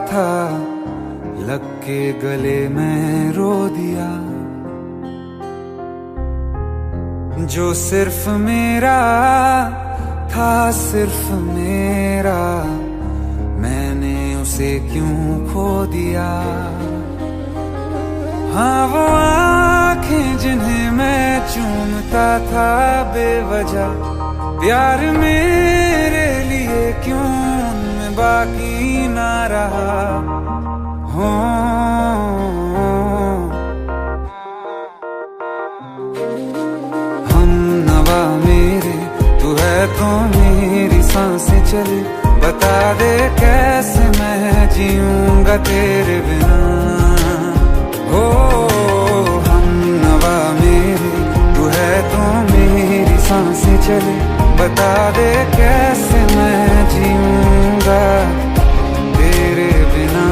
था, लग के गले में रो दिया। जो सिर्फ मेरा था, सिर्फ मेरा, मैंने उसे क्यों खो दिया। हाँ वो आंखें जिन्हें मैं चूमता था बेवजह, प्यार मेरे लिए क्यों उनमें बाकी ना रहा। हो हम नवा मेरे, तू है तो मेरी सांसें चले, बता दे कैसे मैं जीऊंगा तेरे बिना। हो हम नवा मेरे, तू है तो मेरी सांसें चले, बता दे कैसे मैं जीऊंगा तेरे बिना।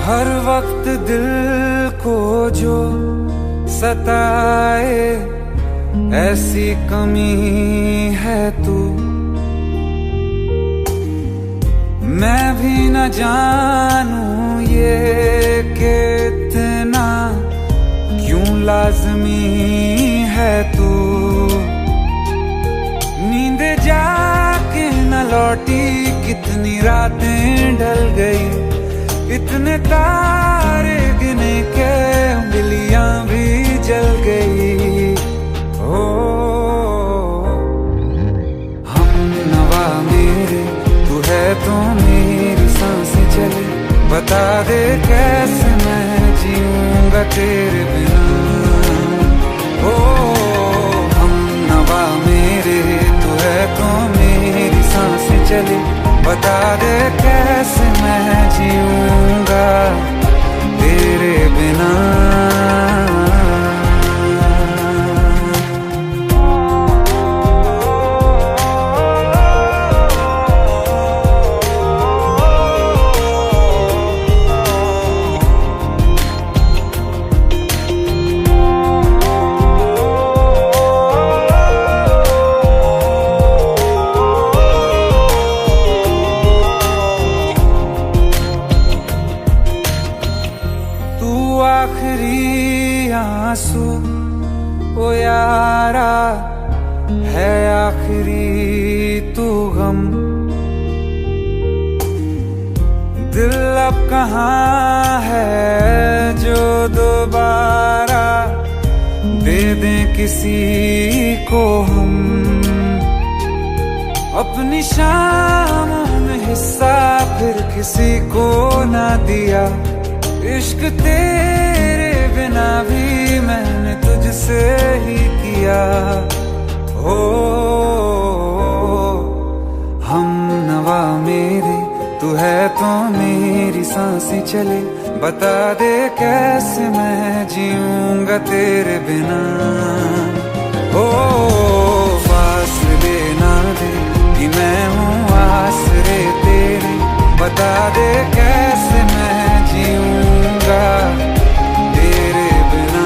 हर वक्त दिल को जो सताए, ऐसी कमी है तू। मैं भी न जानूं ये कि इतना क्यों लाज़मी है तू। नींद जाके न लौटी, कितनी रातें ढल गई, इतने तारे गिने के उंगलियां भी जल गई। ओ हम नवा मेरे, तू है तो मेरी सांसें चले, बता दे कैसे मैं जीऊंगा तेरे बिना। ओ हम नवा मेरे, तू है तो मेरी सांसें चले, बता दे कैसे मैं जीऊंगा तेरे बिना। आखिरी आंसू ओ यारा है, आखिरी तू गम। दिल अब कहाँ है जो दोबारा दे दें किसी को हम। अपनी शामों में हिस्सा फिर किसी को ना दिया, इश्क तेरे बिना भी मैंने तुझसे ही किया। ओ हम नवा मेरे, तू है तो मेरी सांसें चले, बता दे कैसे मैं जीऊंगा तेरे बिना। ओ फासले ना दे कि मैं हूँ आसरे तेरे, बता दे कैसे मैं जीऊंगा तेरे बिना।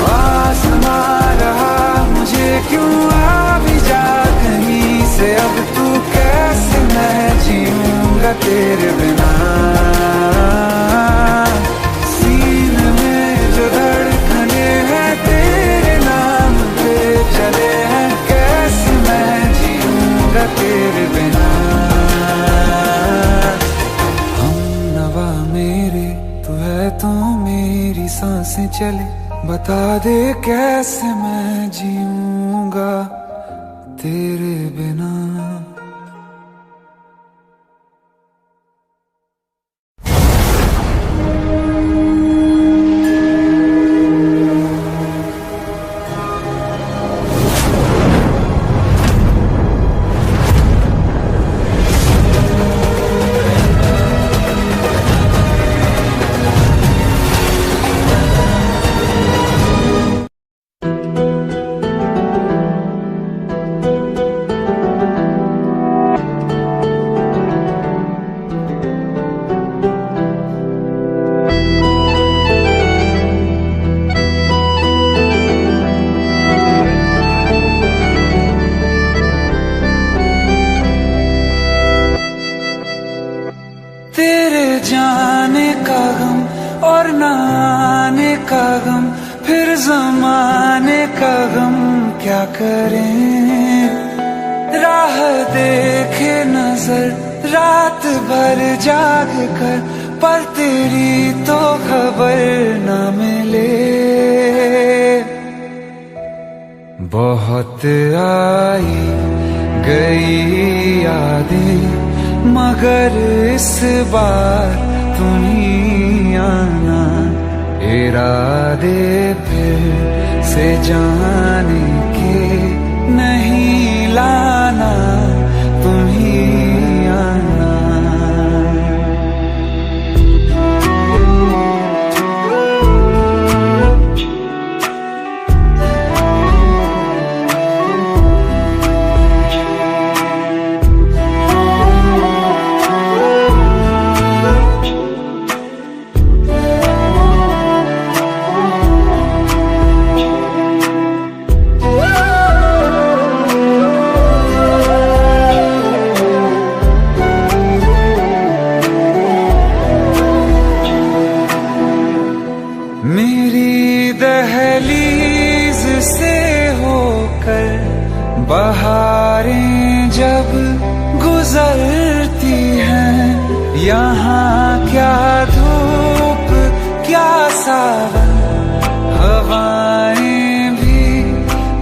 आसमां रहा मुझे क्यों आ भी जा कहीं से, अब तू कैसे मैं जीऊंगा तेरे बिना। सीने में जो धड़कने हैं तेरे नाम पे चले हैं, कैसे मैं जीऊंगा तेरे बिना। हम नवा मेरे, तू है तो मेरी सांसें चले, बता दे कैसे मैं जीऊंगा तेरे बिना। और न आने का गम, फिर जमाने का गम क्या करें। राह देखे नजर रात भर जाग कर, पर तेरी तो खबर न मिले। बहुत आई गई यादें, मगर इस बार तुम ही आना। इरादे फिर से जाने के नहीं लाना, तुम ही आना। मेरी दहलीज से होकर बहारें जब गुजरती हैं, यहाँ क्या धूप क्या सावन, हवाएं भी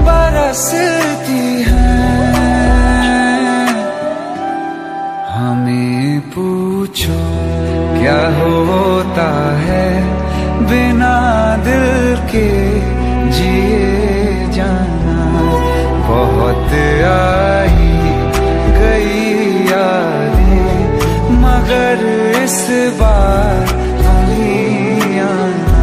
बरसती हैं। हमें पूछो क्या होता है बिना दिल के जिए जाना। बहुत आई गई यादें, मगर इस बार तुम ही आना।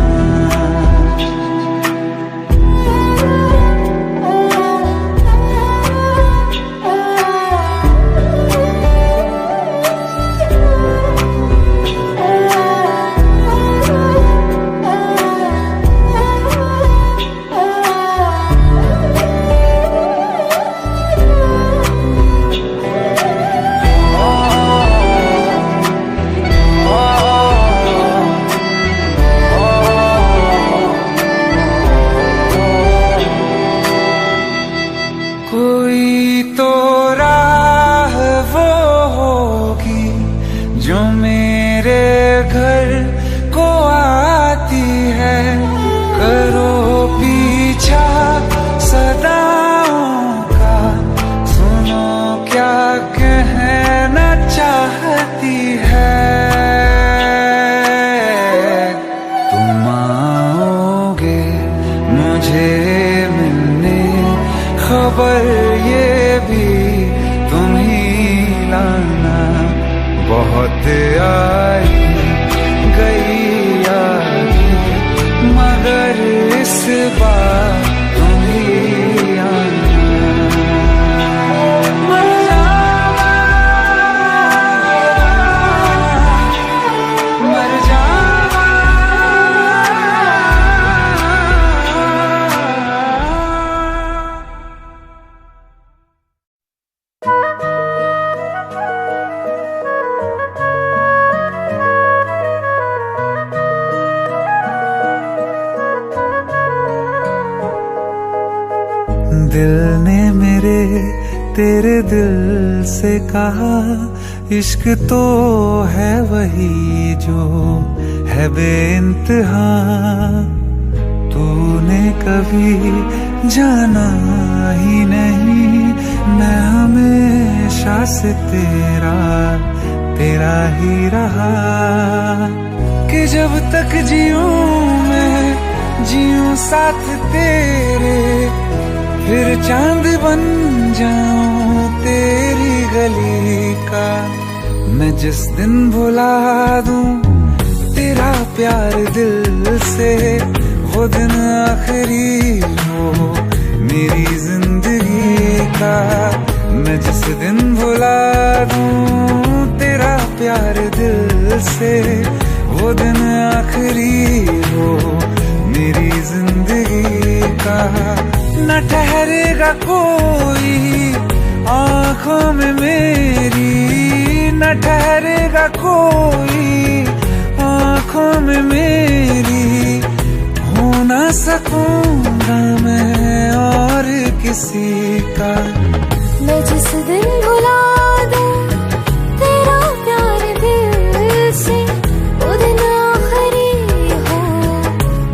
कोई तो राह वो होगी जो मेरे घर को आती है। करो पीछा सदाओं का, सुनो क्या कहना चाहती है। तुम आओगे मुझे मिलने, खबर ये भी तुम ही लाना। बहुत आई गई यादें, मगर इस बार तुम ही आना। मर जावा, मर जावा। दिल ने मेरे तेरे दिल से कहा, इश्क तो है वही जो है बेइंतहा। तूने कभी जाना ही नहीं, मैं हमेशा से तेरा ही रहा। कि जब तक जीऊं मैं जीऊं साथ तेरे, फिर चांद बन जाऊं तेरी गली का। मैं जिस दिन भुला दूं तेरा प्यार दिल से, वो दिन आखिरी हो मेरी जिंदगी का। मैं जिस दिन भुला दूं तेरा प्यार दिल से, वो दिन आखिरी हो मेरी जिंदगी का। न ठहरेगा कोई आँखों में मेरी, न ठहरेगा कोई आँखों में मेरी। सकूंगा मैं और किसी का। मैं जिस दिन भुला दूं तेरा प्यार दिल से, वो दिन आखिरी हो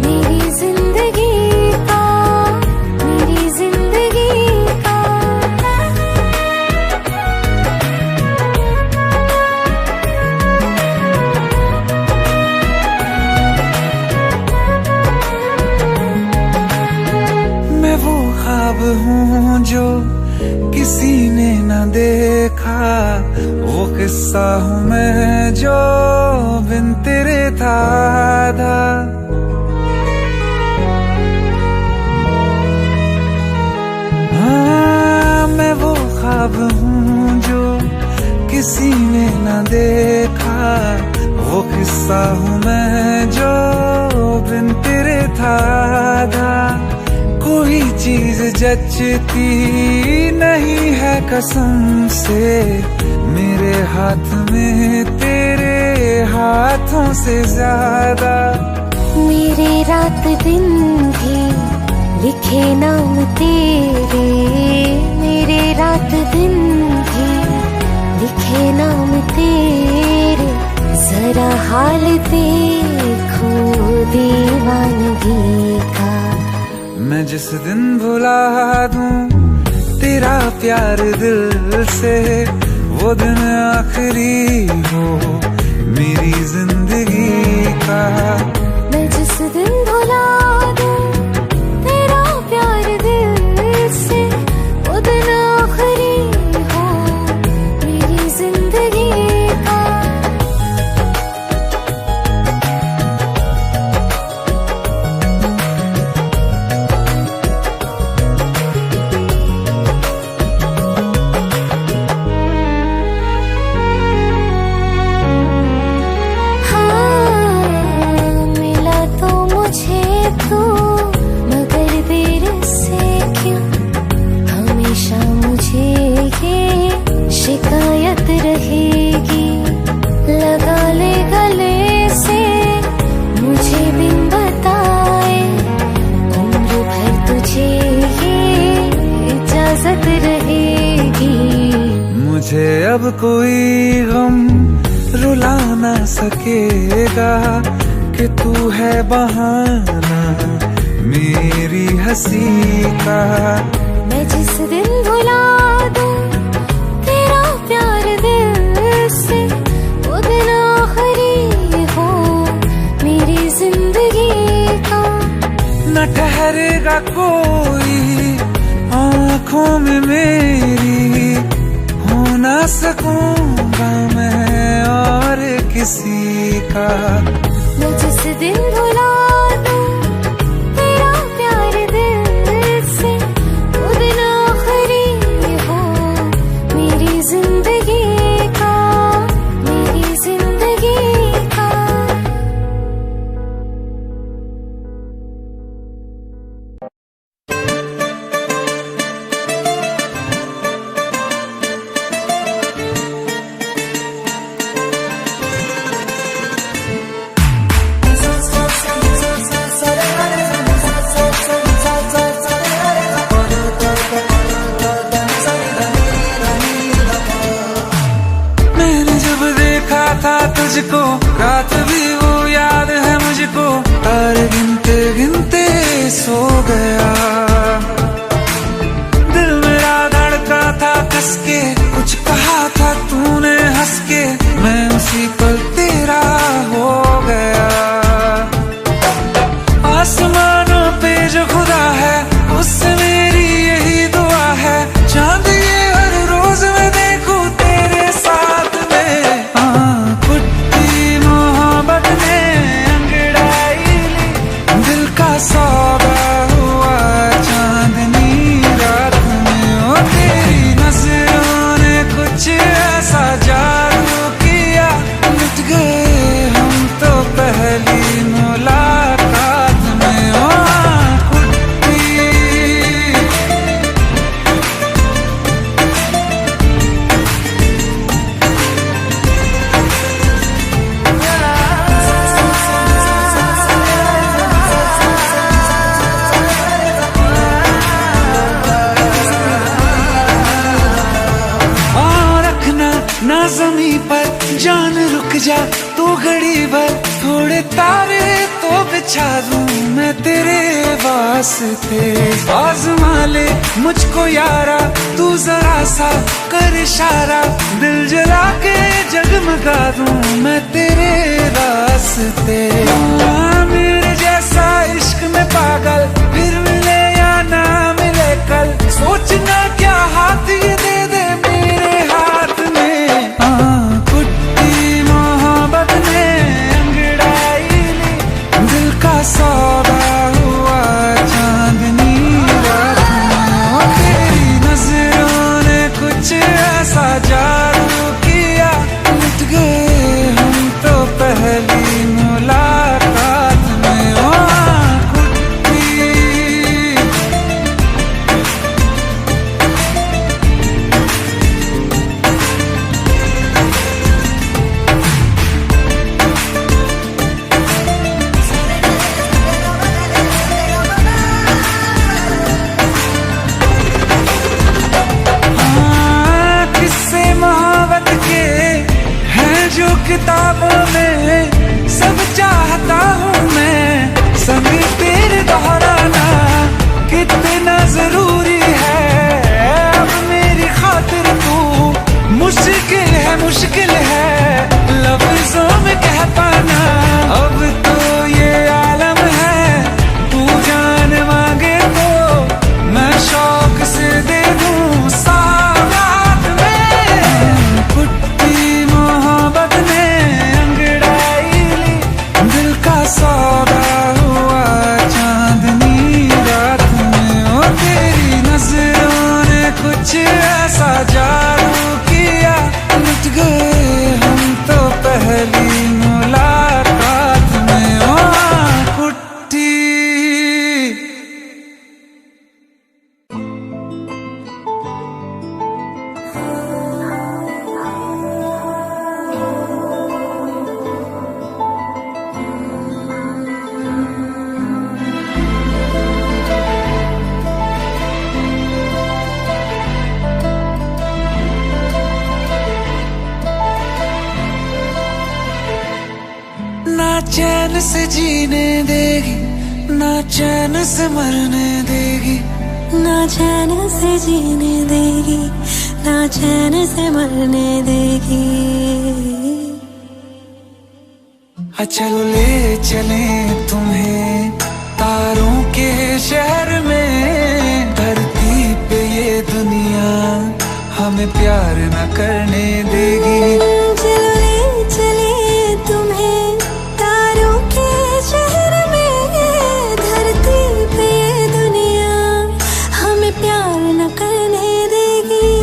मेरी जिंदगी का, मेरी जिंदगी का। मैं वो ख्वाब हूँ जो किसी ने न देखा, वो किस्सा हूँ मैं जो बिन तेरे था आधा। हाँ, मैं वो ख्वाब हूँ जो किसी ने न देखा, वो किस्सा हूँ मैं जो बिन तेरे था आधा। कोई चीज जचती नहीं है कसम से मेरे हाथ में तेरे हाथों से ज्यादा। मेरे रात दिन भी लिखे नाम तेरे, मेरे रात दिन भी लिखे नाम तेरे। जरा हाल देखो दीवानगी का। मैं जिस दिन भुला दूं तेरा प्यार दिल से, वो दिन आखिरी हो मेरी जिंदगी का। मैं जिस दिन भुला दूं तेरा प्यार दिल से, वो दिन आखिरी हो मेरी जिंदगी का। शिकायत रहेगी लगा ले गले से, मुझे बिन बताए उम्र भर तुझे ये इजाजत रहेगी। मुझे अब कोई गम रुला ना सकेगा कि तू है बहाना मेरी हंसी का। मैं जिस दिन भुला दूं तेरा प्यार दिल से, वो दिन आखिरी हो मेरी जिंदगी का। न ठहरेगा कोई आँखों में मेरी, हो ना सकूंगा मैं और किसी का। मैं जिस दिन भुला दूं तेरा प्यार दिल से, वो दिन आखिरी हो मेरी जिंदगी का, मेरी जिंदगी का। तुझको रात भी वो याद है मुझको, तारे गिनते गिनते सो गया। दिल मेरा धड़का था कस के, कुछ कहा था तूने हंस के, मैं उसी पल तेरा हो गया। आसमानों पे जो खुदा है उससे मेरी यही दुआ है, चांद ये हर रोज मैं देखूं तेरे साथ में। सौदा हुआ बिछा दूं मैं तेरे वास्ते। आज़मा ले मुझको यारा, तू जरा सा कर इशारा, दिल जला के जगमगा दूं मैं तेरे रास्ते। मेरे जैसा इश्क में पागल फिर मिले या ना मिले कल, सोचना क्या हाथ ये दे दे मेरे हाथ में। कुट्टी मोहब्बत ने अंगड़ाई ली, दिल का सौदा हुआ चांदनी रात में। तेरी नजरों ने कुछ ऐसा जादू किया, लुट गए हम तो पहली मुलाकात में। किताबों में सब चाहता हूँ मैं, सभी तेरे दोहराना कितना जरूरी है। अब मेरी खातिर तू मुश्किल है लफ्जों में कह पाना। अब तो ये आलम है, तू जान मांगे तो मैं शौक से दे दूँ सौगात में। कुट्टी मोहब्बत ने सौदा हुआ चांदनी रात में। ओ तेरी नजरों ने कुछ ऐसा जादू किया, लुट गए हम तो पहली मुलाकात में। ओ कुट्टी ना चैन से जीने देगी, ना चैन से मरने देगी, ना चैन से जीने देगी, ना चैन से मरने देगी। चलो ले चले तुम्हें तारों के शहर में, धरती पे ये दुनिया हमें प्यार न करने देगी। चलो ले चले तुम्हें तारों के शहर में, धरती पे ये दुनिया हमें प्यार न करने देगी।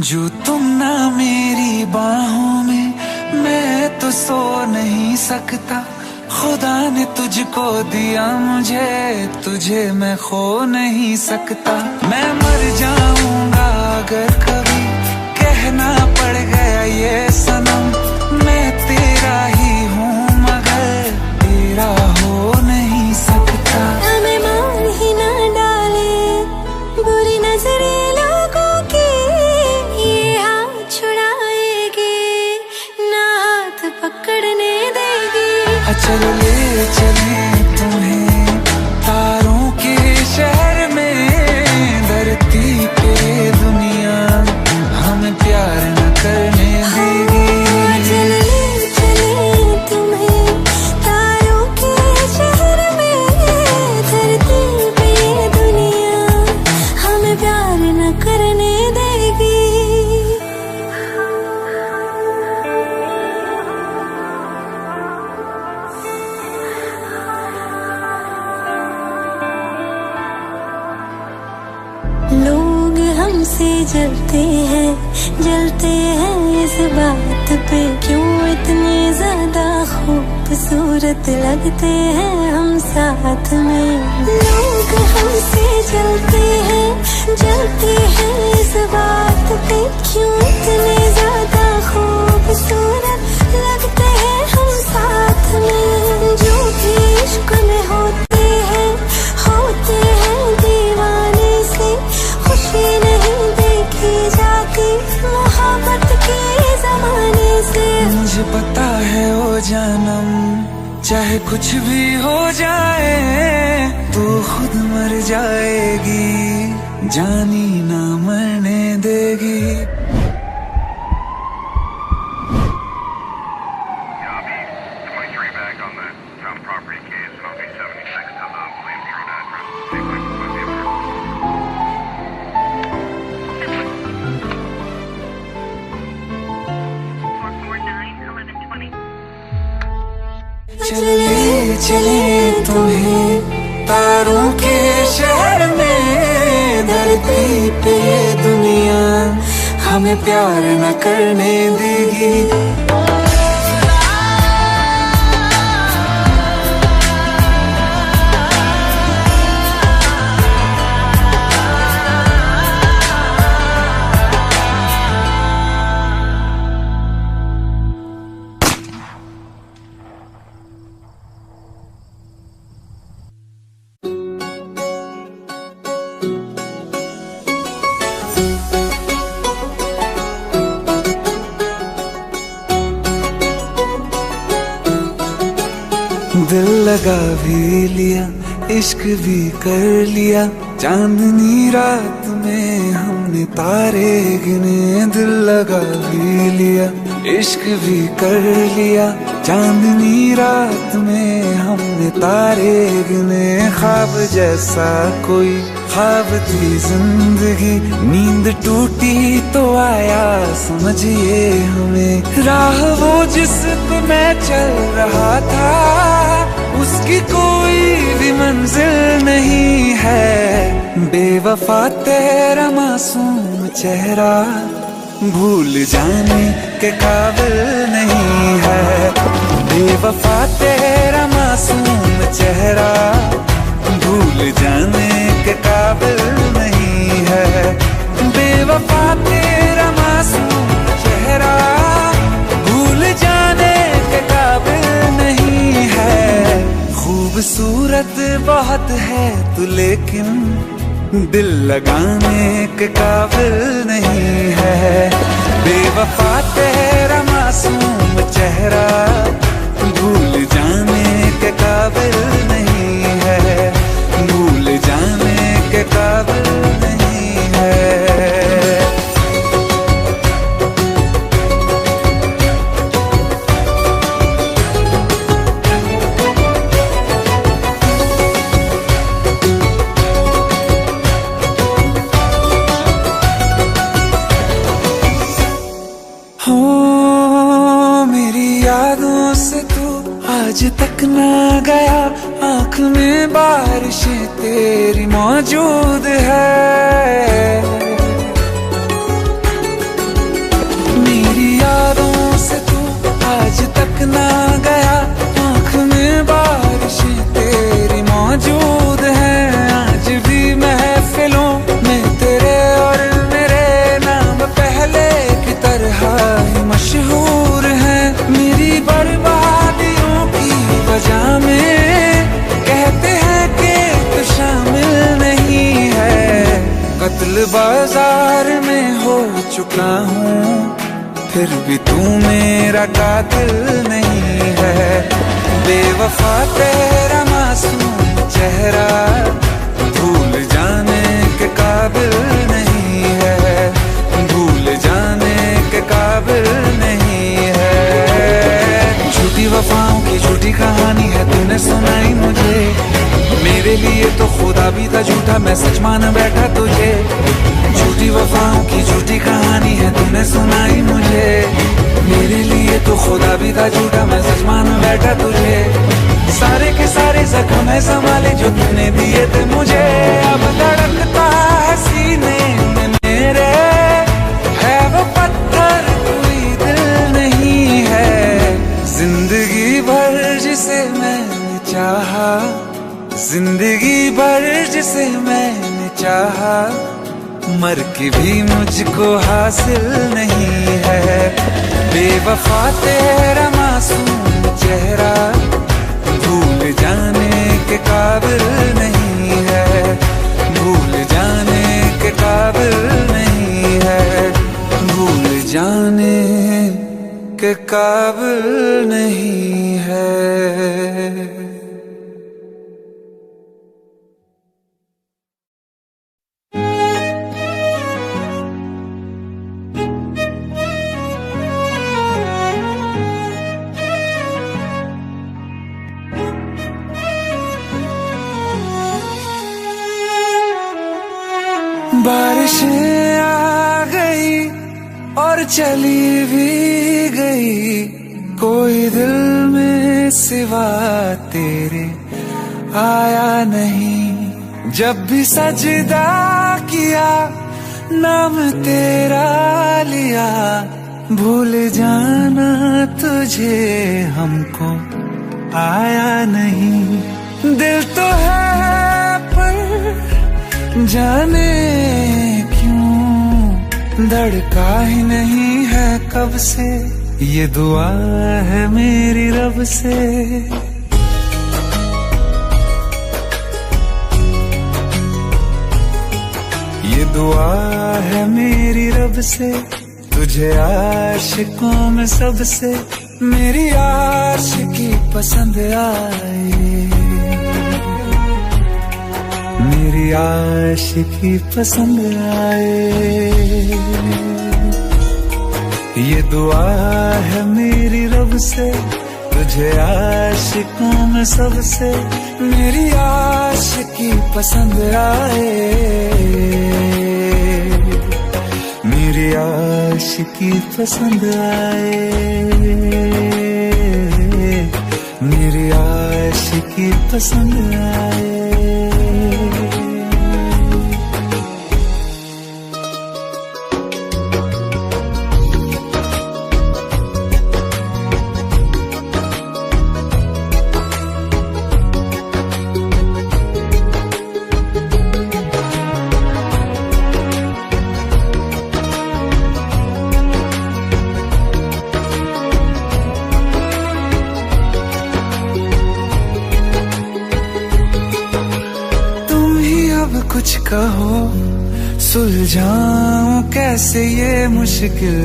जो तुम ना मेरी बाहों में, मैं तो सो नहीं सकता। खुदा ने तुझको दिया मुझे, तुझे मैं खो नहीं सकता। मैं मर जाऊंगा अगर कभी कहना पड़ गया ये सनम, मैं तेरा ही हूँ मगर तेरा हो नहीं सकता। हमें मार ही ना डाले बुरी नजरे लोगों की, ये हाथ छुड़ाएगी ना हाथ पकड़ने देगी। चलो ले चले तुम्हें तारों के शहर में, धरती पे दुनिया हमें प्यार न करने देगी। चलो ले चले तुम्हें तारों के शहर में, धरती पे दुनिया हमें प्यार न करने देगी। लोग हमसे जलते हैं इस बात पे, क्यों इतने ज्यादा खूबसूरत लगते हैं हम साथ में। लोग हमसे जलते हैं इस बात पे, क्यों इतने ज्यादा खूबसूरत लगते हैं हम साथ में। जो भी इश्क में होता मुझे पता है ओ जानम, चाहे कुछ भी हो जाए तू खुद मर जाएगी, जानी ना मरने देगी। चले चले तुम्हें तारों के शहर में, धरती पे दुनिया हमें प्यार न करने देगी। दिल लगा भी लिया, इश्क भी कर लिया, चांदनी रात में हमने तारे गिने। दिल लगा भी लिया, इश्क भी कर लिया, चांदनी रात में हमने तारे गिने। ख्वाब जैसा कोई ख्वाब थी जिंदगी, नींद टूटी तो आया समझिए हमें। राह वो जिस पे मैं चल रहा था, उसकी कोई भी मंजिल नहीं है। बेवफा तेरा मासूम चेहरा भूल जाने के काबिल नहीं है। बेवफा तेरा मासूम चेहरा भूल जाने के काबिल नहीं है। बेवफा तेरा मासूम चेहरा भूल जाने के काबिल नहीं है। खूबसूरत बहुत है तू लेकिन दिल लगाने के काबिल नहीं है। बेवफा तेरा मासूम चेहरा भूल जाने के काबिल नहीं है। भूल जाने के काबिल नहीं है। हो मेरी यादों से तू आज तक ना गया, आँख में बारिशें तेरी मौजूद है। मेरी यादों से तू आज तक ना गया, आँख में बारिशें तेरी मौजूद है। आज भी महफिलों में तेरे और मेरे नाम पहले की तरह ही मशहूर है। मेरी बर्बादियों की वजह में कहते हैं कि तू शामिल नहीं है। कत्ल बाजार में हो चुका हूँ, फिर भी तू मेरा कातिल नहीं है। बेवफा तेरा मासूम चेहरा भूल जाने के काबिल नहीं है। भूल जाने के काबिल नहीं है। झूठी वफाओं की झूठी कहानी है तूने सुनाई मुझे। मेरे लिए तो खुदा भी था झूठा, मैं सच मान बैठा तुझे। झूठी वफाओं की झूठी कहानी है तूने सुनाई मुझे। मेरे लिए तो खुदा भी था झूठा, मैं सच मान बैठा तुझे। सारे के सारे जख्म है संभाले जो तूने दिए थे मुझे। अब धड़कता है सीने में मेरे, है वो पत्थर कोई दिल नहीं है। जिंदगी भर जिसे मैंने चाहा, जिंदगी भर जिसे मैंने चाहा, मर के भी मुझको हासिल नहीं है। बेवफा तेरा मासूम चेहरा भूल जाने के काबिल नहीं है। भूल जाने के काबिल नहीं है। भूल जाने के काबिल नहीं है। बारिशें आ गई और चली भी गई, कोई दिल में सिवा तेरे आया नहीं। जब भी सजदा किया नाम तेरा लिया, भूल जाना तुझे हमको आया नहीं। दिल तो है पर जाने क्यों धड़का ही नहीं है कब से, ये दुआ है मेरी रब से। ये दुआ है मेरी रब से, तुझे आशिकों में सबसे मेरी आशिकी पसंद आए, मेरी आशिकी पसंद आए। ये दुआ है मेरी रब से, तुझे आशिकों में सबसे मेरी आशिकी पसंद आए, मेरी आशिकी पसंद आए, मेरी आशिकी पसंद आए। कुछ कहो सुलझाऊं कैसे ये मुश्किल,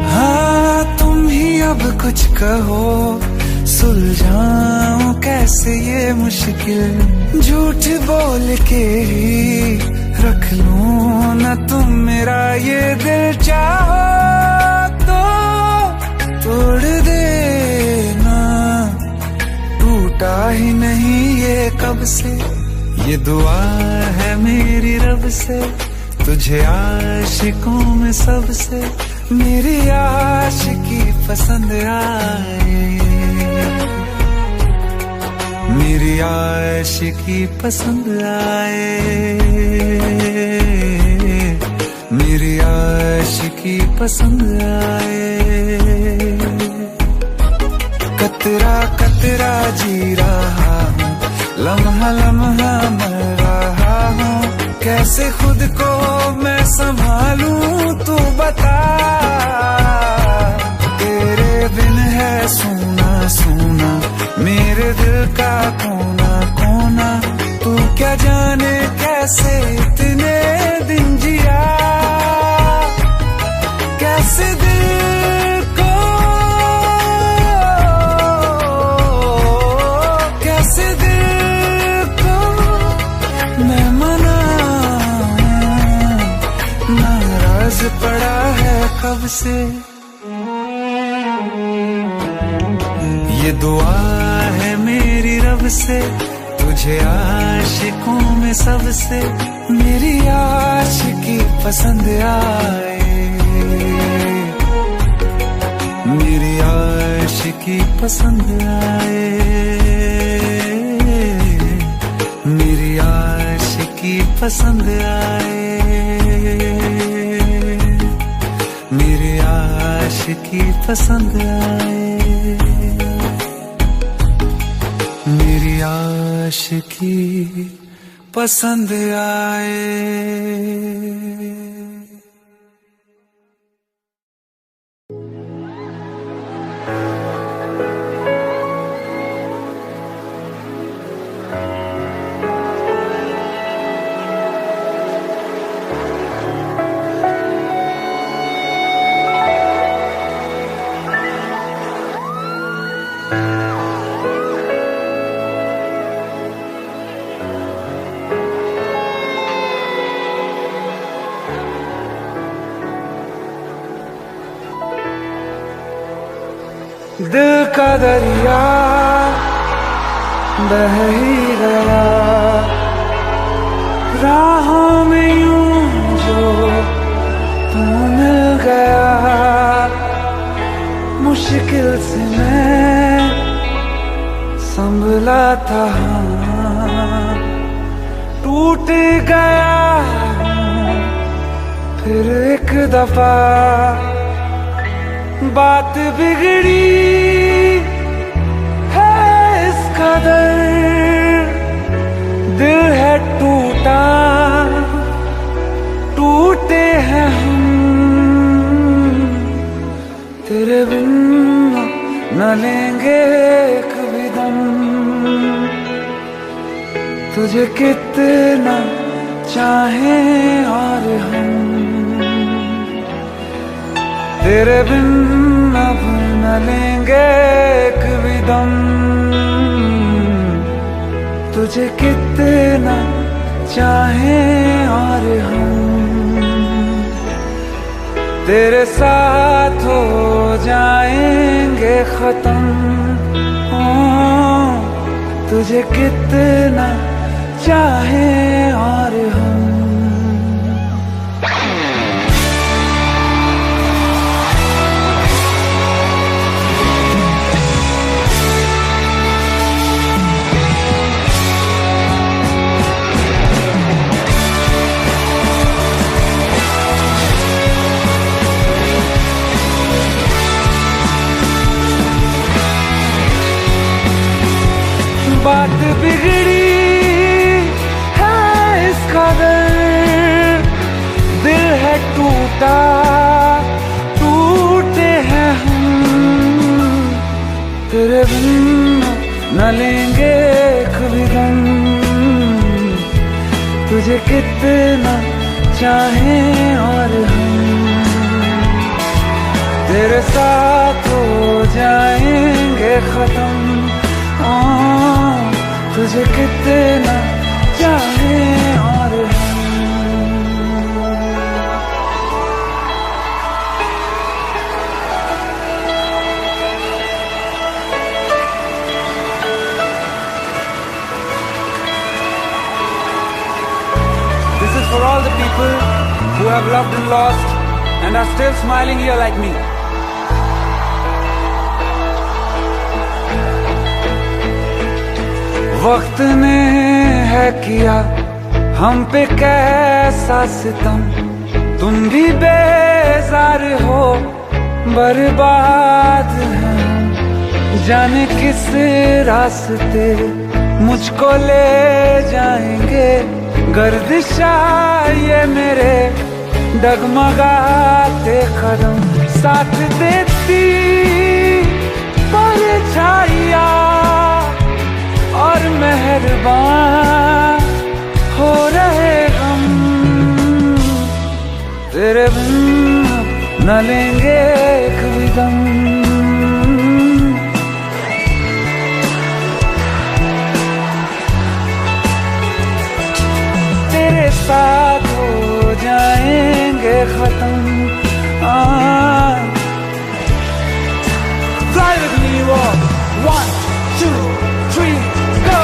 हाँ तुम ही अब कुछ कहो सुलझाऊं कैसे ये मुश्किल। झूठ बोल के ही रख लूं ना तुम मेरा ये दिल, चाहो तो तोड़ देना, टूटा ही नहीं ये कब से। ये दुआ है मेरी रब से, तुझे आशिकों में सबसे मेरी आशिकी पसंद आए, मेरी आशिकी पसंद आए, मेरी आशिकी पसंद आए। कतरा कतरा जी रहा हूँ, लम्हा लम्हा मर रहा हूँ, कैसे खुद को मैं संभालूं तू बता। तेरे बिन है सूना सूना मेरे दिल का कोना कोना, तू क्या जाने कैसे इतने दिन जिया, कैसे दिल को कैसे दिल को मैं मनाऊं, नाराज पड़ा है कब से। ये दुआ है मेरी रब से, तुझे आशिकों में सबसे मेरी आशिकी पसंद आए, मेरी आशिकी पसंद आए, मेरी आशिकी पसंद आए, मेरी आशिकी पसंद आए, मेरी आशिकी पसंद आए। दिल का दरिया बह ही गया, राहों में यूं जो तू मिल गया। मुश्किल से मैं संभला था, टूट गया फिर एक दफा। बात बिगड़ी है इस कदर, दिल है टूटा, टूटे हैं हम। तेरे बिन न लेंगे एक भी दम, तुझे कितना चाहें और हम। तेरे बिन अब न लेंगे एक भी दम, तुझे कितना चाहें और हम। तेरे साथ हो जाएंगे खत्म, तुझे कितना चाहें और हम। बात बिगड़ी है इस कदर, दिल है टूटा, टूटे हैं हम। तेरे बिन न लेंगे एक भी दम, तुझे कितना चाहें और हम। तेरे साथ हो जाएंगे खत्म, तुझे कितना चाहें और हम। This is for all the people who have loved and lost and are still smiling here like me. वक्त ने है किया हम पे कैसा सितम, तुम भी बेजार हो, बर्बाद हैं। जाने किस रास्ते मुझको ले जाएंगे, गर्दिशा ये मेरे डगमगाते कदम। साथ देती परछाइयाँ और मेहरबान हो रहे हम। तेरे बिन न लेंगे एक भी दम, तेरे साथ हो जाएंगे खत्म। Fly with me, walk 1, 2, 3, go!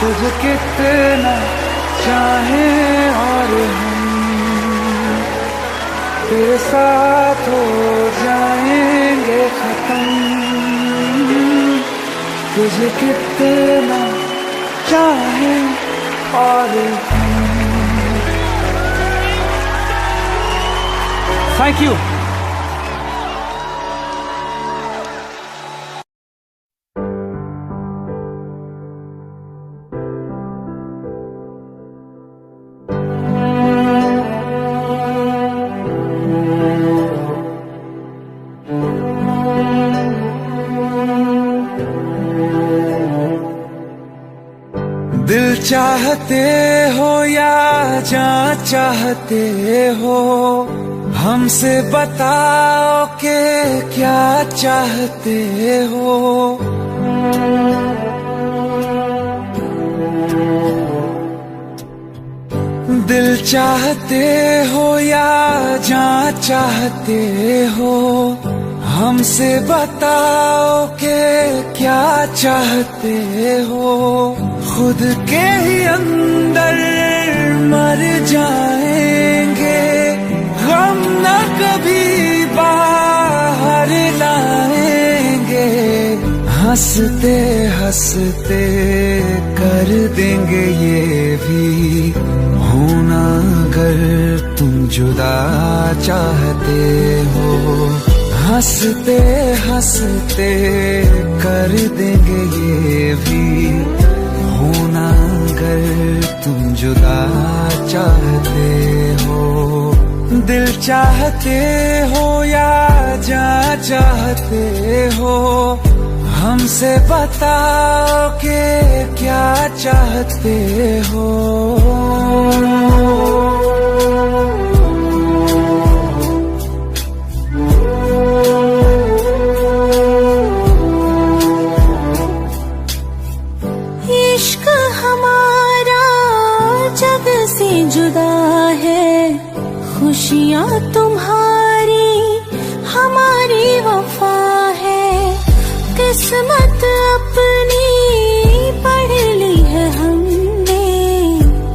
तुझे कितना चाहें और हम, तेरे साथ हो जाएंगे खत्म। तुझे कितना चाहें और हम। Thank you. दिल चाहते हो या जान चाहते हो, हमसे बताओ कि क्या चाहते हो। दिल चाहते हो या जान चाहते हो, हमसे बताओ कि क्या चाहते हो। खुद के ही अंदर मर जाएंगे, गम न कभी बाहर लाएंगे। हंसते हंसते कर देंगे ये भी, होना अगर तुम जुदा चाहते हो। हंसते हंसते कर देंगे ये भी, होना अगर तुम जुदा चाहते हो। दिल चाहते हो या जान चाहते हो, हमसे बताओ कि क्या चाहते हो। इश्क हमारा जग से जुदा है, खुशियाँ तुम्हारी हमारी वफा है। किस्मत अपनी पढ़ ली है हमने,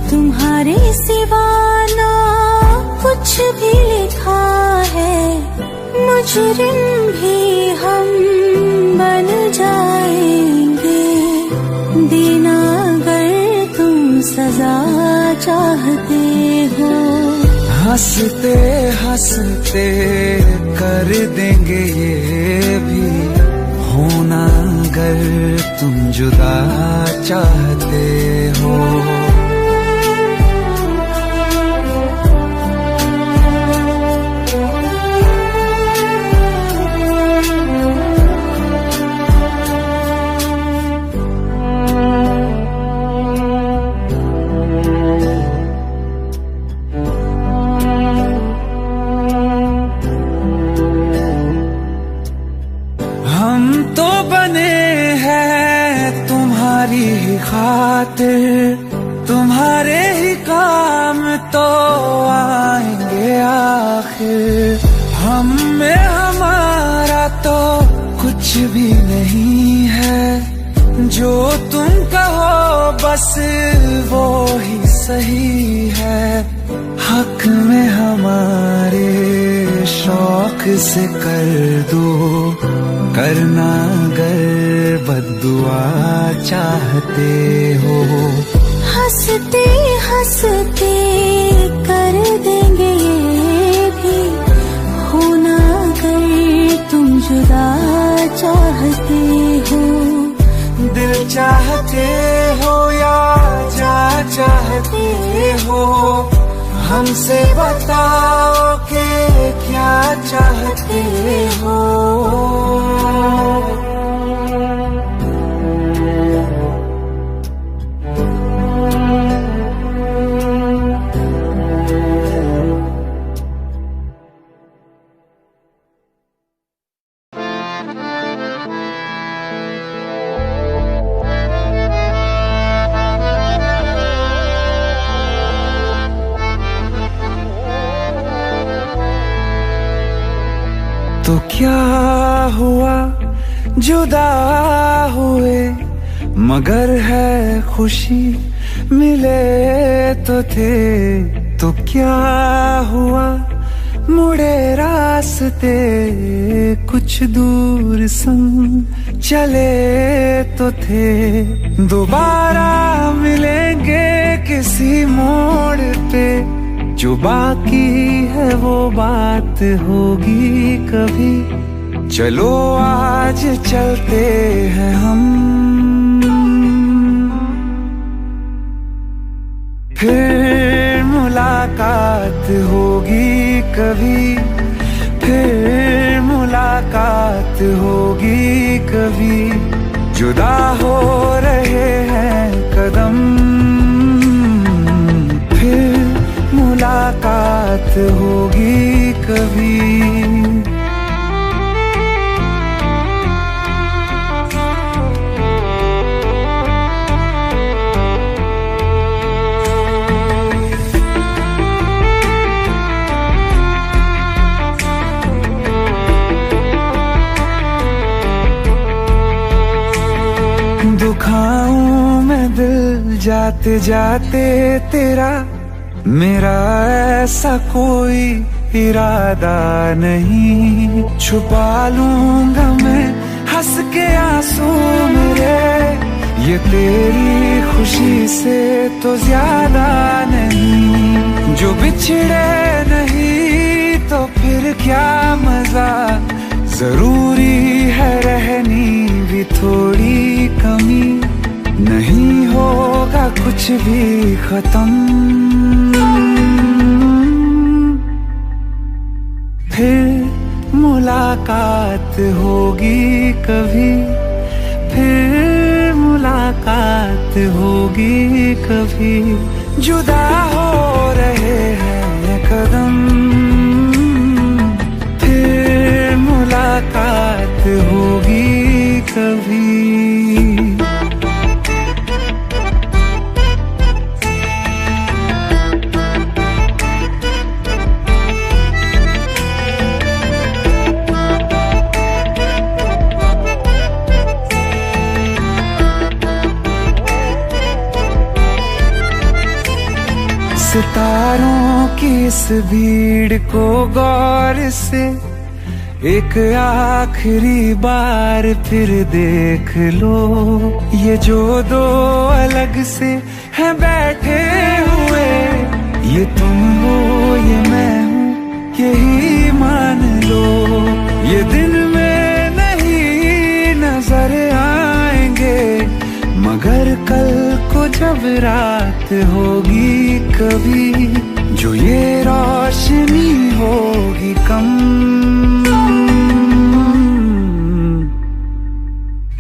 तुम्हारे सिवा ना कुछ भी लिखा है। मुजरिम भी हम बन जाएंगे, देना अगर तुम सजा चाहते हो। हंसते हंसते कर देंगे ये भी, होना अगर तुम जुदा चाहते हो। हम तो बने हैं तुम्हारी ही खातिर, तुम्हारे ही काम तो आएंगे आखिर। हम में हमारा तो कुछ भी नहीं है, जो तुम कहो बस वो ही सही है। हक में हमारे शौक से कर दो, करना अगर बद्दुआ चाहते हो। हंसते हंसते कर देंगे ये भी, होना अगर तुम जुदा चाहते हो। दिल चाहते हो या जान चाहते हो, हमसे बताओ कि क्या चाहते हो। तो क्या हुआ जुदा हुए, मगर है खुशी मिले तो थे। तो क्या हुआ मुड़े रास्ते, कुछ दूर संग चले तो थे। दोबारा मिलेंगे किसी मोड़ पे, जो बाकी है वो बात होगी कभी। चलो आज चलते हैं हम, फिर मुलाकात होगी कभी, फिर मुलाकात होगी कभी। जुदा हो रहे हैं कदम, फिर मुलाकात होगी कभी। दुखाऊं मैं दिल जाते जाते तेरा, मेरा ऐसा कोई इरादा नहीं। छुपा लूंगा मैं हंस के आंसू मेरे, ये तेरी खुशी से तो ज्यादा नहीं। जो बिछड़े नहीं तो फिर क्या मजा, जरूरी है रहनी भी थोड़ी कमी। नहीं होगा कुछ भी खत्म, फिर मुलाकात होगी कभी, फिर मुलाकात होगी कभी। जुदा हो रहे हैं कदम, फिर मुलाकात होगी कभी। सितारों की इस भीड़ को गौर से एक आखिरी बार फिर देख लो। ये जो दो अलग से हैं बैठे हुए, ये तुम हो ये मैं हूँ यही मान लो। ये दिन में नहीं नजर आएंगे, मगर कल को जब रात होगी कभी, जो ये रोशनी होगी कम,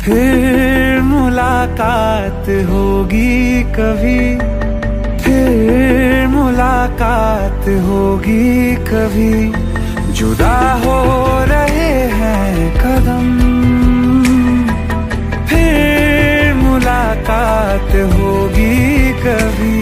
फिर मुलाकात होगी कभी, फिर मुलाकात होगी कभी। जुदा हो रहे हैं कदम, फिर मुलाकात होगी कभी।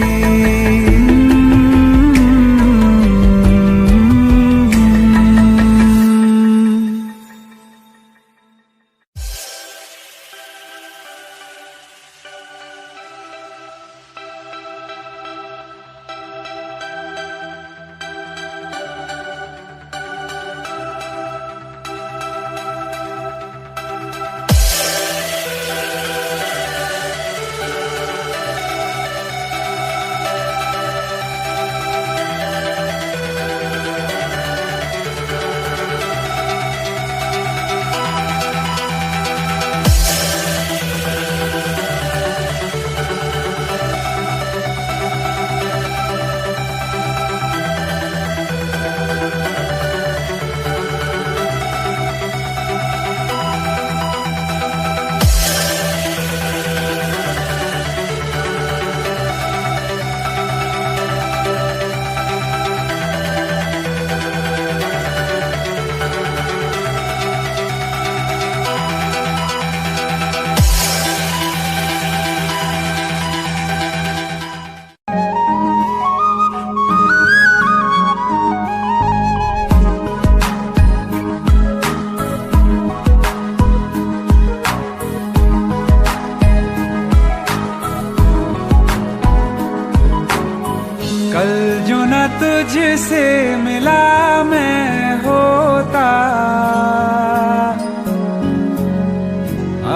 कल जो न तुझसे मिला मैं होता,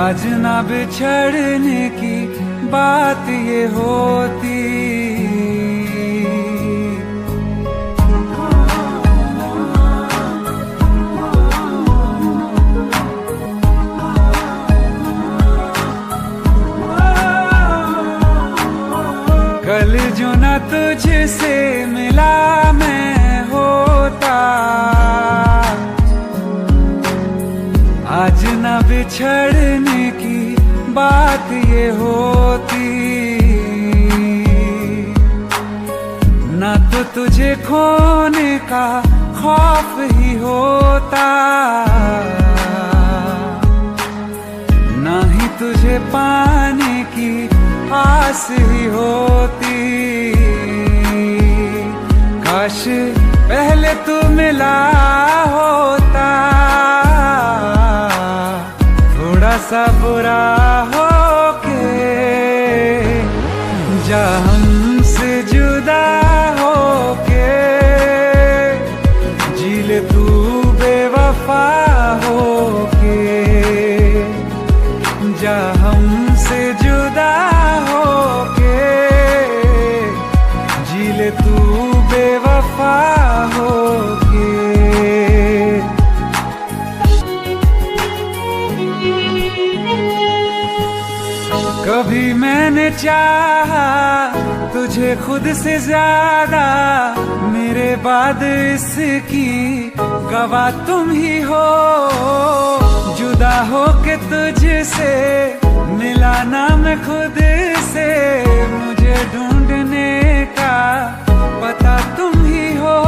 आज न बिछड़ने की बात ये होती। तुझसे मिला मैं होता, आज न बिछड़ने की बात ये होती, ना तो तुझे खोने का खौफ ही होता, ना ही तुझे पाने की आस ही होती। काश पहले तू मिला होता, थोड़ा सा बुरा हो के जा हमसे जुदा हो के, जी ले तू बेवफा हो के, जा हमसे जुदा हो के, जी ले तू बेवफा हो के। कभी मैंने चाहा तुझे खुद से ज्यादा, मेरे बाद इसकी गवाह तुम ही हो, जुदा हो के तुझसे मिला ना मैं खुद से, मुझे ढूंढने का पता तुम ही हो।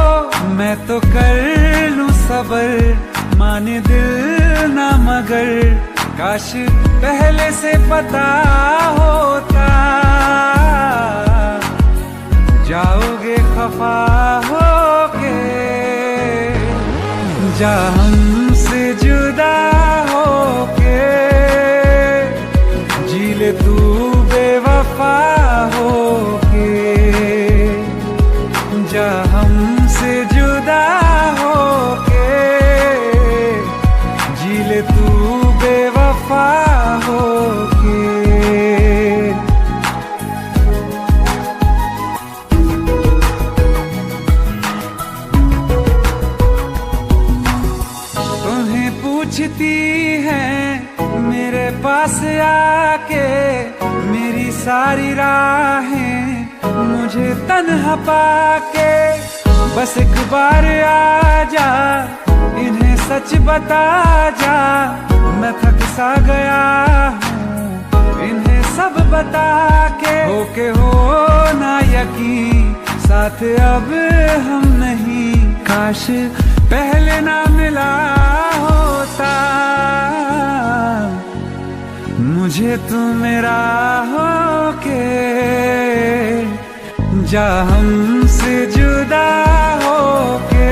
मैं तो कर लूं सबर माने दिल ना मगर, काश पहले से पता होता, जाओगे खफा होके, जा हमसे जुदा होके, जी ले तू बेवफा होके, जा हमसे जुदा होके, जी ले तू बेवफा होके। तुम्हें पूछती हैं मेरे पास आके, मेरी सारी राहें मुझे तन्हा पाके, बस एक बार आ जा इन्हें सच बता जा, मैं थक सा गया हूँ इन्हें सब बता के, होके हो ना यकीन साथ अब हम नहीं, काश पहले ना मिला होता, मुझे तू मेरा होके, जा हमसे जुदा होके,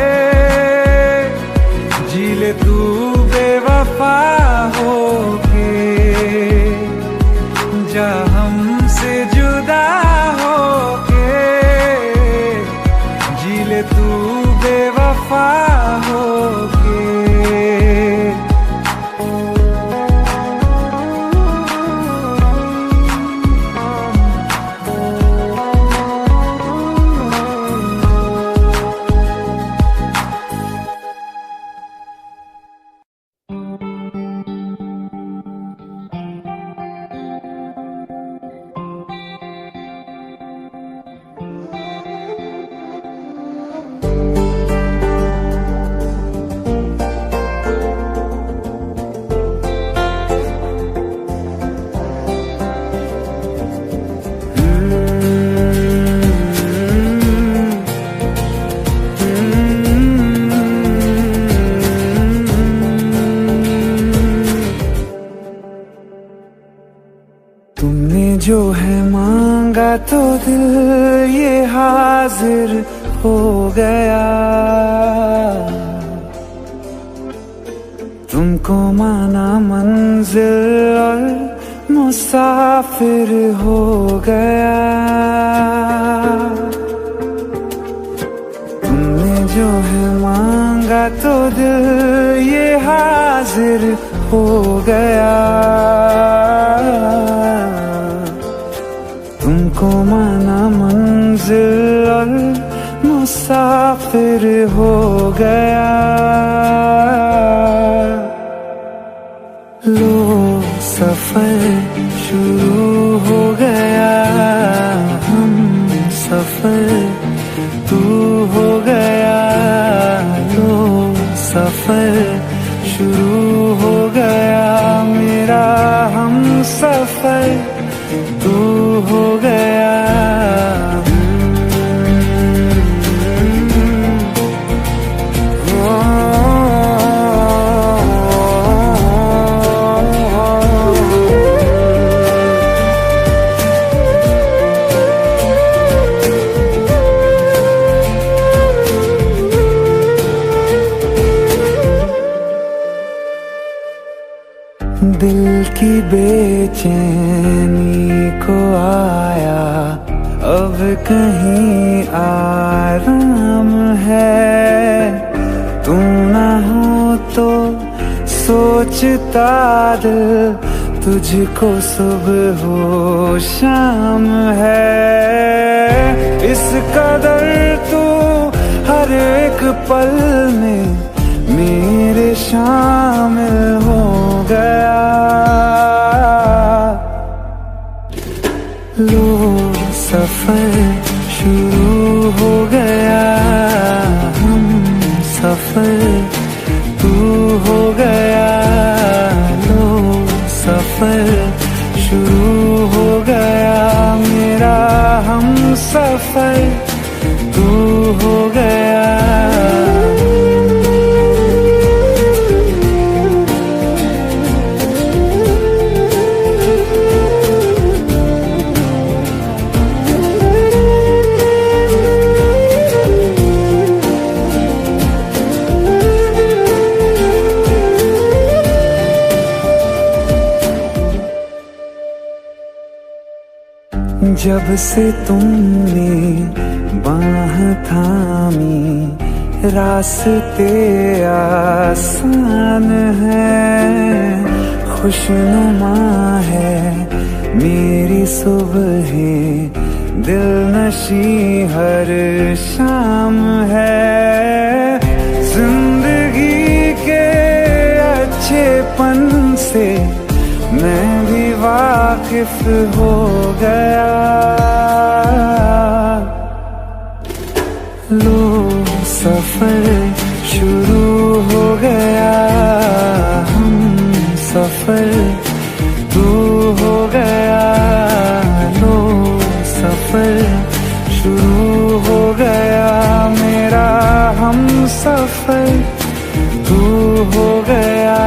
जी ले तू बेवफा होके, जा हमसे जुदा होके, जी ले तू बेवफा होके। जो है मांगा तो दिल ये हाजिर हो गया, तुमको माना मंजिल और मुसाफिर हो गया, तुमने जो है मांगा तो दिल ये हाजिर हो गया, तुमको माना मंजिल और मुसाफिर हो गया। लो सफर शुरू हो गया, हम सफर की बेचैनी को आया अब कहीं आराम है। तू ना हो तो सोचता दिल तुझको सुबह हो शाम है। इस कदर तू हर एक पल में मेरे शामिल हो गया। लो सफर शुरू हो गया, हम सफर तू हो गया। लो सफर शुरू हो गया, मेरा हम सफर तू हो गया। जब से तुमने बाह थामी रास्ते आसान हैं। खुशनुमा है मेरी सुबह, दिल नशी हर शाम है। जिंदगी के अच्छेपन से मैं भी वाकिफ हो गया। लो सफर शुरू हो गया, हम सफर तू हो गया। लो सफर शुरू हो गया, मेरा हम सफर तू हो गया।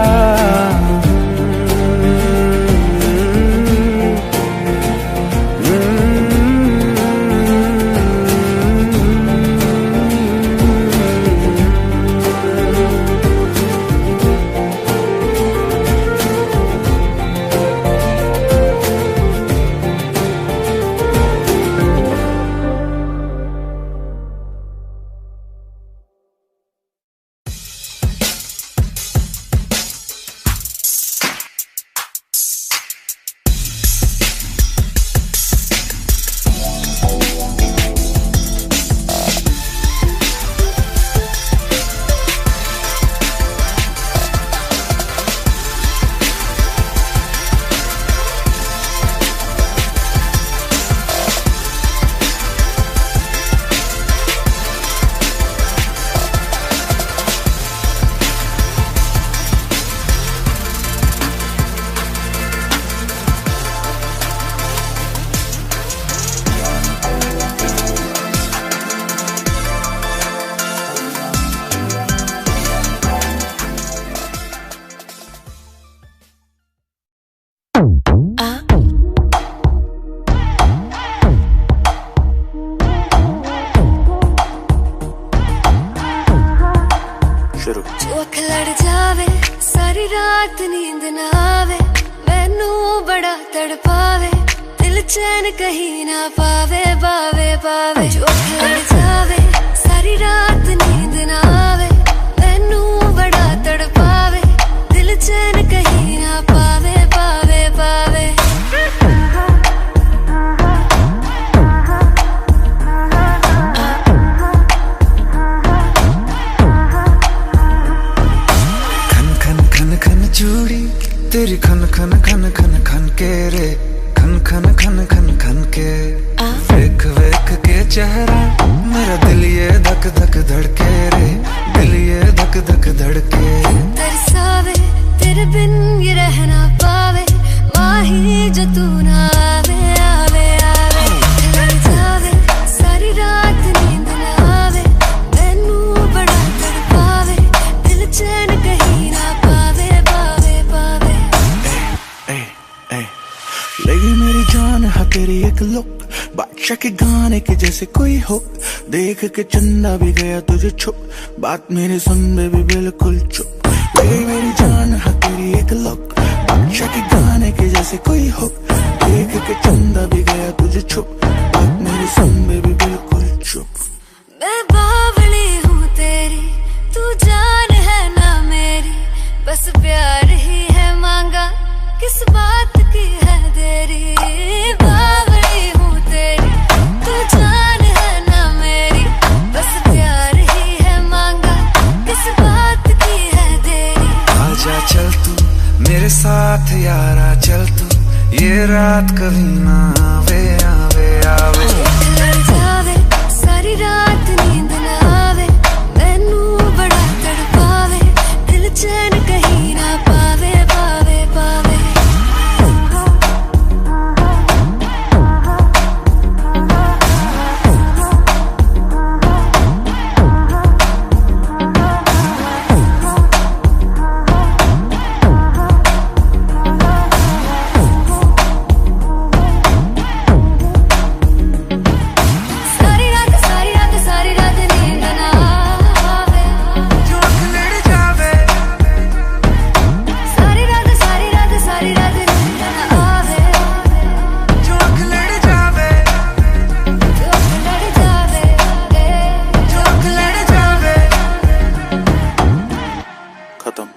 अख लड़ जावे सारी रात नींद ना आवे, मैनू बड़ा तड़पावे, दिल चैन कहीं ना पावे पावे पावे। जो अख लड़ जावे सारी रात नींद ना आवे, मैनू बड़ा तड़पावे, दिल चैन कहीं ना पावे पावे पावे। चूड़ी तेरी खन खन खन खन खन के रे, खन खन खन खन खन के। वेख वेख के चेहरा मेरा दिल ये धक धक धड़के रे, दिल ये धक धक धड़के। तरसावे तेरे बिन ये रह ना पावे, माही जो तू ना आवे आवे आवे। लड़ जावे सारी रात नींद ना आवे, मैनू बड़ा तड़पावे, दिल चैन कहीं ना पावे पावे पावे। लगी मेरी जान है तेरी एक लुक, बादशाह के गाने के जैसे कोई हो, देख के चंदा भी गया तुझे छुप, बात मेरी सुन बेबी बिल्कुल चुप। लगी मेरी जान है तेरी एक लुक, बादशाह के गाने के जैसे कोई हो, देख के चंदा भी गया तुझे छुप, बात मेरी सुन बेबी बिल्कुल चुप। मैं बावली हूँ तेरी, तू जान है ना मेरी, बस प्यार ही है मांगा, किस बात की है देरी। बावली हूँ तेरी, तू जान है ना मेरी, बस प्यार ही है मांगा, किस बात की है देरी। आजा चल तू मेरे साथ यारा, चल तू ये रात कभी ना आवे आवे आवे। लड़ जावे सारी रात नींद ना आवे, मैनू बड़ा तड़पावे, दिल चैन कहीं ना पावे पावे पावे। खत्म।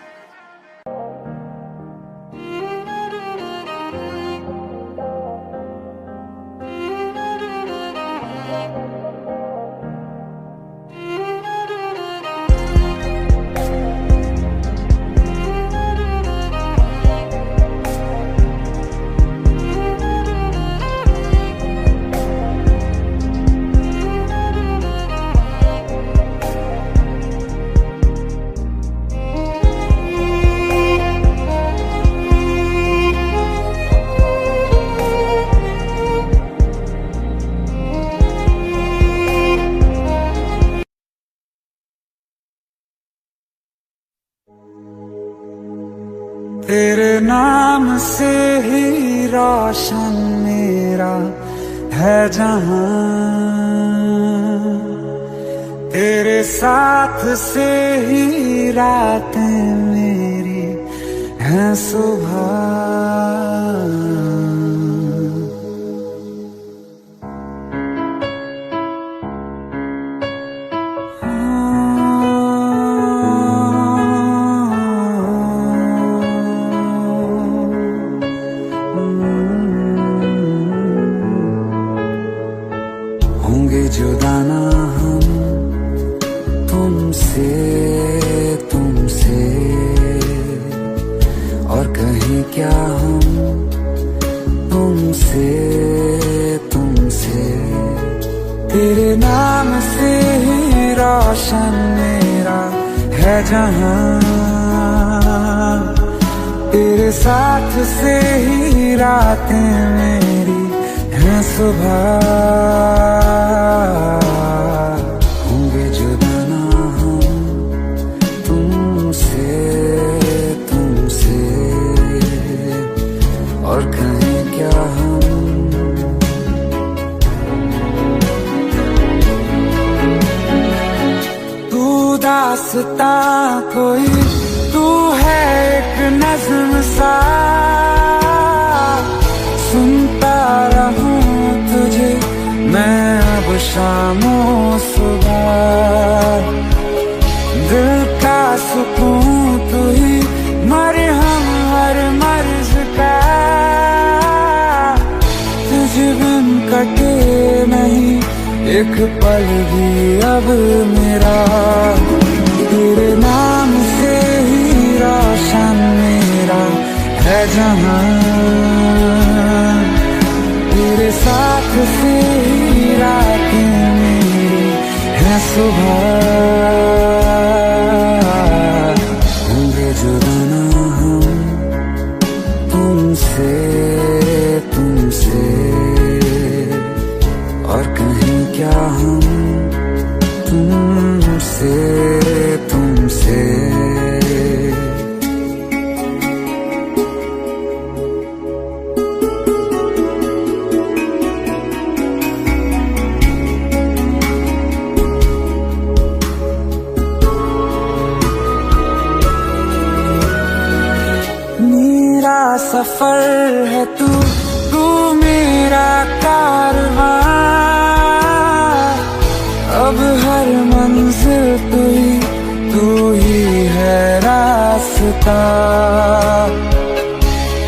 तेरे नाम से ही रोशन मेरा है जहां, तेरे साथ से ही रातें मेरी हैं सुबह। होंगे जुदा ना हम तुमसे तुमसे, और कहीं क्या हम तुमसे तुमसे। तेरे नाम से ही रोशन मेरा है जहां, तेरे साथ से ही रातें मेरी हैं सुबह। होंगे जुदा ना हम तुमसे तुमसे, और कहीं क्या हम। तू दास्ता कोई, तू है एक नज़्म सा, सुनता रहूं तुझे मैं अब शामों सुबह। दिल का सुकून तू ही, मरहम हर मर्ज का, तुझ बिन कटे नहीं एक पल भी अब मेरा। तेरे नाम से ही रोशन मेरा है जहां, तेरे साथ से ही रातें मेरी हैं सुबह। होंगे जुदा ना हम तुमसे तुमसे, और कहीं क्या हम तुमसे तुमसे। सफर है तू मेरा कारवां। अब हर मंजिल तू ही है रास्ता।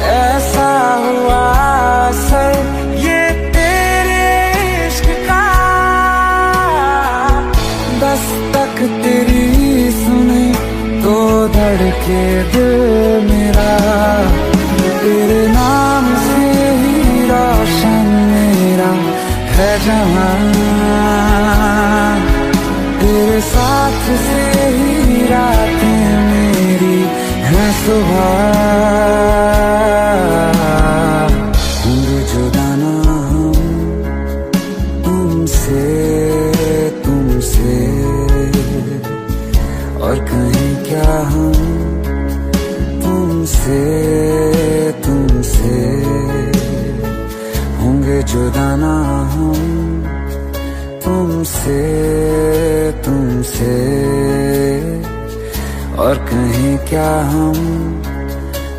ऐसा हुआ असर ये तेरे इश्क का, दस्तक तेरी सुने तो धड़के दिल मेरा। तेरे नाम से ही रोशन मेरा है जहां, तेरे साथ से ही रातें मेरी हैं सुबह। होंगे जुदा ना हम तुमसे और कहीं क्या हम तुमसे होंगे जुदा ना हम तुमसे और कहीं क्या हम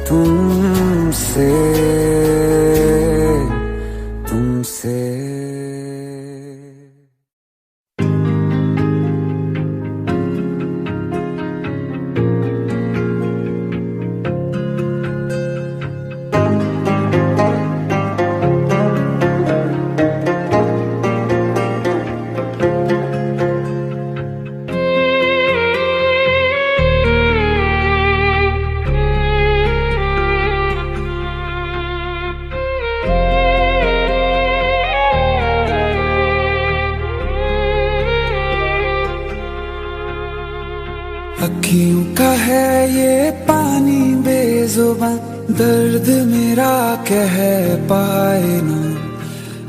तुमसे। अखियों का है ये पानी बेजुबां, दर्द मेरा कह पाए ना।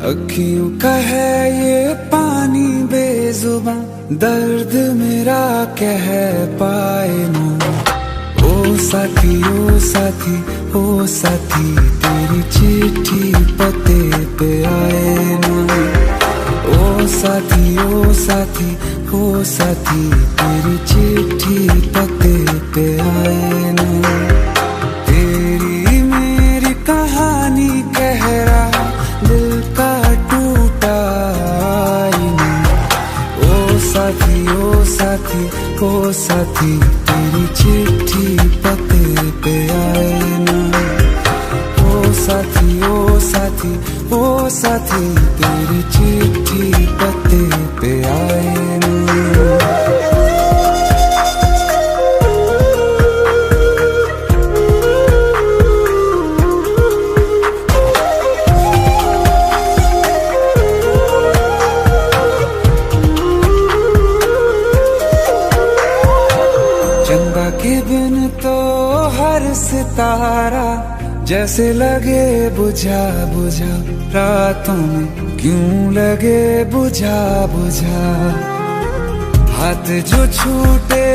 अखियों का है ये पानी बेजुबां, दर्द मेरा कह पाए ना। ओ साथी ओ साथी ओ साथी तेरी चिट्ठी पते पे आए ना। ओ साथी ओ साथी ओ साथी तेरी चिट्ठी पते पे आए ना। तेरी मेरी कहानी कह रहा दिल का टूटा आईना। ओ साथी ओ साथी ओ साथी तेरी चिट्ठी पते पे आए ना। ओ साथी ओ साथी ओ साथी तेरी चिट्ठी पते पे आए ना। चंदा के बिन तो हर सितारा जैसे लगे बुझा बुझा, रातों में क्यों लगे बुझा बुझा। हाथ जो छूटे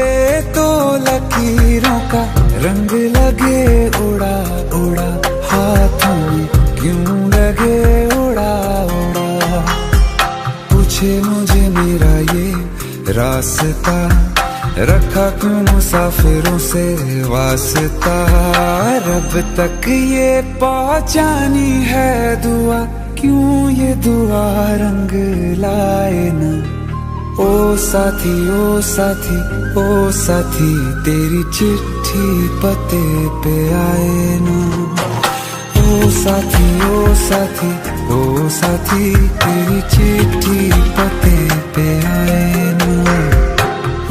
तो लकीरों का रंग लगे उड़ा उड़ा, हाथों में क्यों लगे उड़ा उड़ा। पूछे मुझे मेरा ये रास्ता, रखा क्यों मुसाफिरों से वास्ता। रब तक ये पहुंचानी है दुआ, क्यों ये दुआ रंग लाए ना। ओ साथी ओ साथी ओ साथी तेरी चिट्ठी पते पे आए ना। ओ साथी ओ साथी ओ साथी तेरी चिट्ठी पते पे आए ना।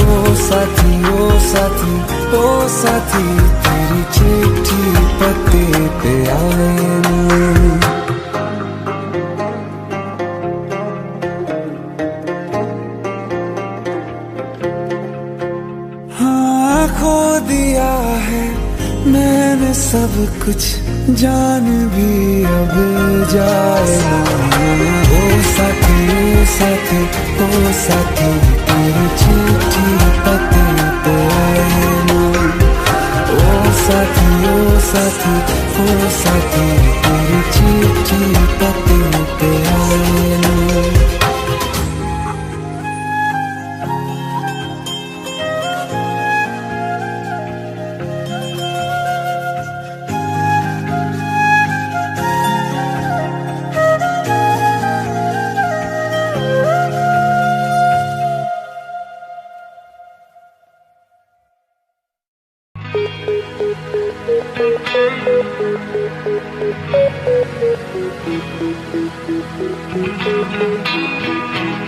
ओ साथी ओ साथी ओ साथी तेरी चिट्ठी पते पे आए ना। हाँ खो दिया है मैंने सब कुछ, जान भी अब जाए ना। ओ साथी ओ साथी ओ साथी तेरी चिट्ठी पते पे आए ना। ओ साथी ओ साथी ओ साथी तेरी चिट्ठी पते पे आए ना।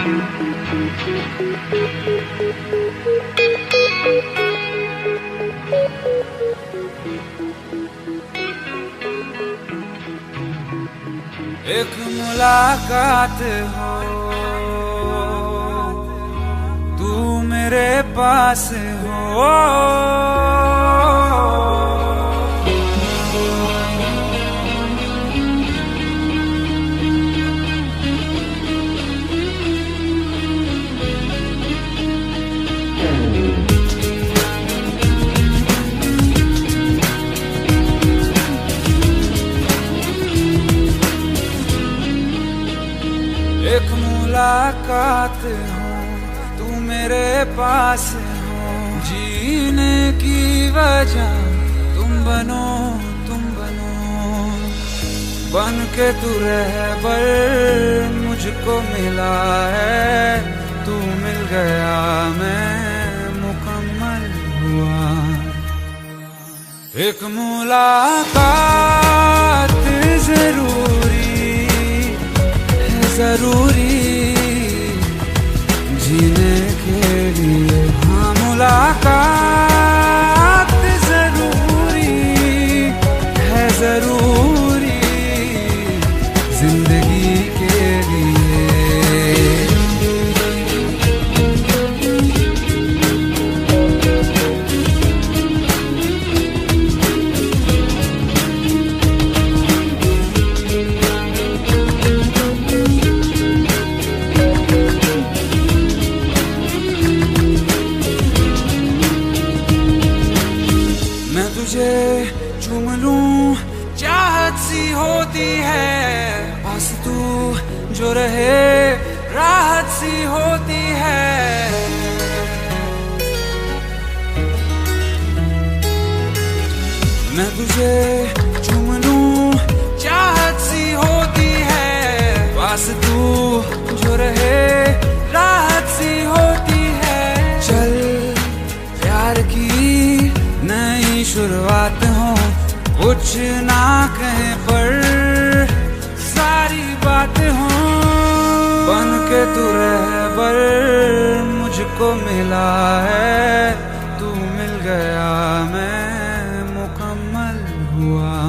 एक मुलाकात हो तू मेरे पास हो, एक मुलाकात हो तू मेरे पास हो, जीने की वजह तुम बनो, बन के तू रहबर मुझको मिला है, तू मिल गया मैं मुकम्मल हुआ। एक मुलाकात जरूरी जीने के लिए, हाँ मुलाकात जरूरी है, जरूरी जिंदगी के लिए। तुझे चूम लूं चाहत सी होती है, पास तू जो रहे राहत सी होती है। मैं तुझे चूम लूं चाहत सी होती है, पास तू जो रहे राहत सी होती है। चल प्यार की नई शुरुआत हो, कुछ ना कहे पर सारी बात हो, बन के तू रहबर मुझको मिला है, तू मिल गया मैं मुकम्मल हुआ।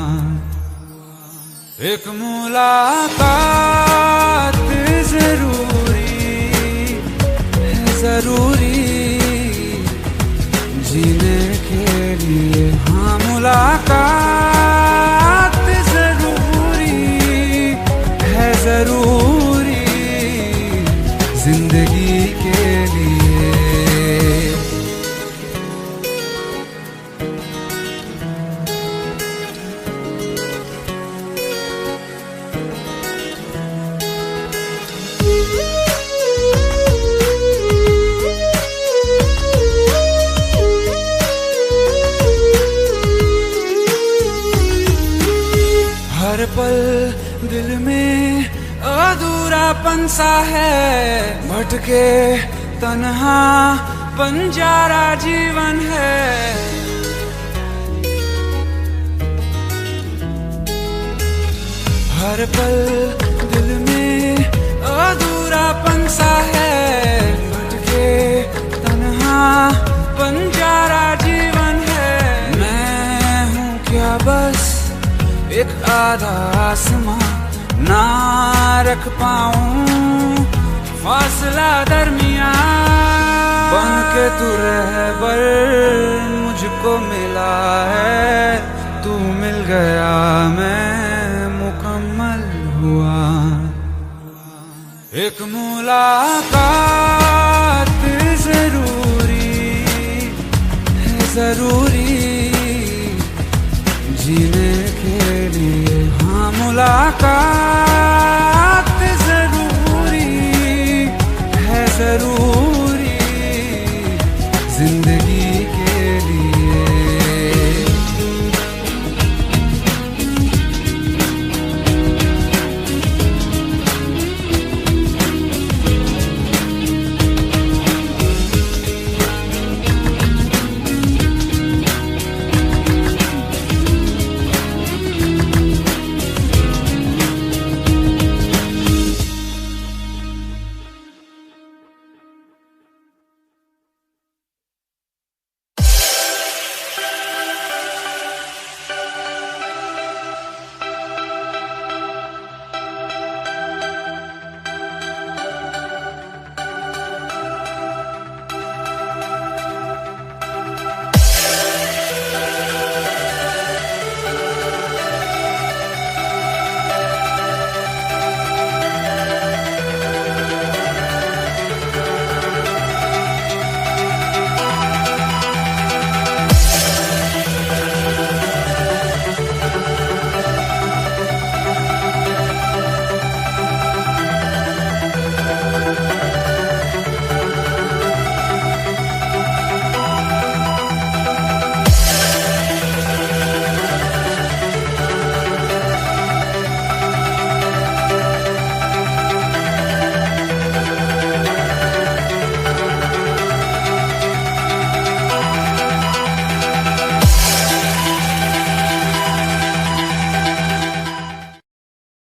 एक मुलाकात जरूरी जीने के लिए, हाँ मुलाकात जरूरी है, जरूरी जिंदगी के लिए। हर पल दिल में अधूरापन सा है, भटके तन्हा बंजारा जीवन है। हर पल दिल में अधूरापन सा है, भटके तन्हा बंजारा जीवन है। मैं हूँ क्या बस एक आधा आसमां, ना रख पाऊं फासला दरमियां, बन के तू रहबर मुझको मिला है, तू मिल गया मैं मुकम्मल हुआ। एक मुलाकात जरूरी जीने के लिए, हाँ मुलाकात जरूरी है, जरूरी जिंदगी